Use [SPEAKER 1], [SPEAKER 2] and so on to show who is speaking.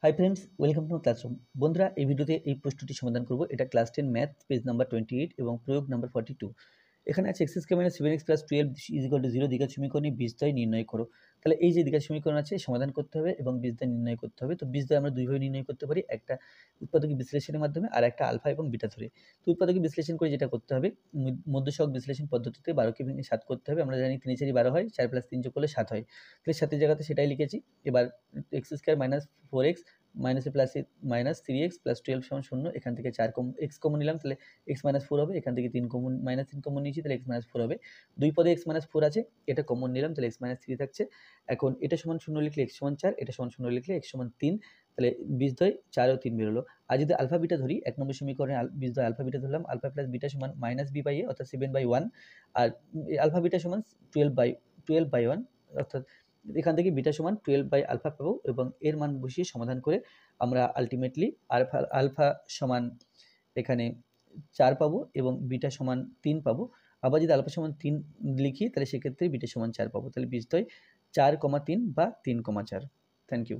[SPEAKER 1] Hi friends, welcome to classroom. বন্ধুরা, এই ভিডিওতে এই প্রশ্নটি সমাধান করব। এটা ক্লাস 10 ম্যাথ পেজ নাম্বার 28 এবং প্রয়োগ নাম্বার 42। এখানে আছে x square minus 7x plus 12 is equal to 0 দ্বিঘাত সমীকরণে বীজদ্বয় নির্ণয় করো। তাহলে এই যে দ্বিঘাত সমীকরণ আছে সমাধান করতে হবে এবং বীজদ্বয় নির্ণয় করতে হবে। তো বীজদ্বয় আমরা দুইভাবে নির্ণয় করতে পারি, একটা উৎপাদক বিশ্লেষণের মাধ্যমে আর একটা আলফা এবং বিটা ধরে। তো উৎপাদক বিশ্লেষণ করে যেটা করতে হবে, মধ্যসহগ বিশ্লেষণ পদ্ধতিতে 12কে ভেঙে 7 করতে হবে। আমরা জানি 3 4 12 হয়, 4 প্লাস 3 যোগ করলে 7 হয়। তাহলে 7 এর জায়গাতে সেটাই লিখেছি। এবার এক্স স্কয়ার মাইনাস 4x মাইনাসে প্লাসে মাইনাস 3x প্লাস 12 সমান 0। এখান থেকে 4 এক্স কমন নিলাম, তাহলে এক্স মাইনাস 4 হবে। এখান থেকে 3 কমন, মাইনাস 3 কমন নিয়েছি, তাহলে এক্স মাইনাস 4 হবে। দুই পদে এক্স মাইনাস 4 আছে, এটা কমন নিলাম, তাহলে এক্স মাইনাস 3 থাকছে। এখন এটা সমান 0 লিখলে এক্স সমান 4, এটা সমান 0 লিখলে এক্স সমান 3। তাহলে বীজদ্বয় 4 ও 3 বেরোলো। আর যদি আলফা বিটা ধরি, 1 নম্বর সমীকরণে বীজদ্বয় আলফা বিটা ধরলাম। আলফা প্লাস বিটা সমান মাইনাস বি বাই এ, অর্থাৎ 7/1। আর আলফা বিটা সমান 12/1, অর্থাৎ এখান থেকে বিটা সমান 12 বাই আলফা পাবো এবং এর মান বসিয়ে সমাধান করে আমরা আলটিমেটলি আলফা সমান এখানে 4 পাবো এবং বিটা সমান 3 পাবো। আবার যদি আলফা সমান 3 লিখি, তাহলে সেক্ষেত্রে বিটা সমান 4 পাবো। তাহলে বীজদ্বয় 4,3 বা 3,4। Thank you.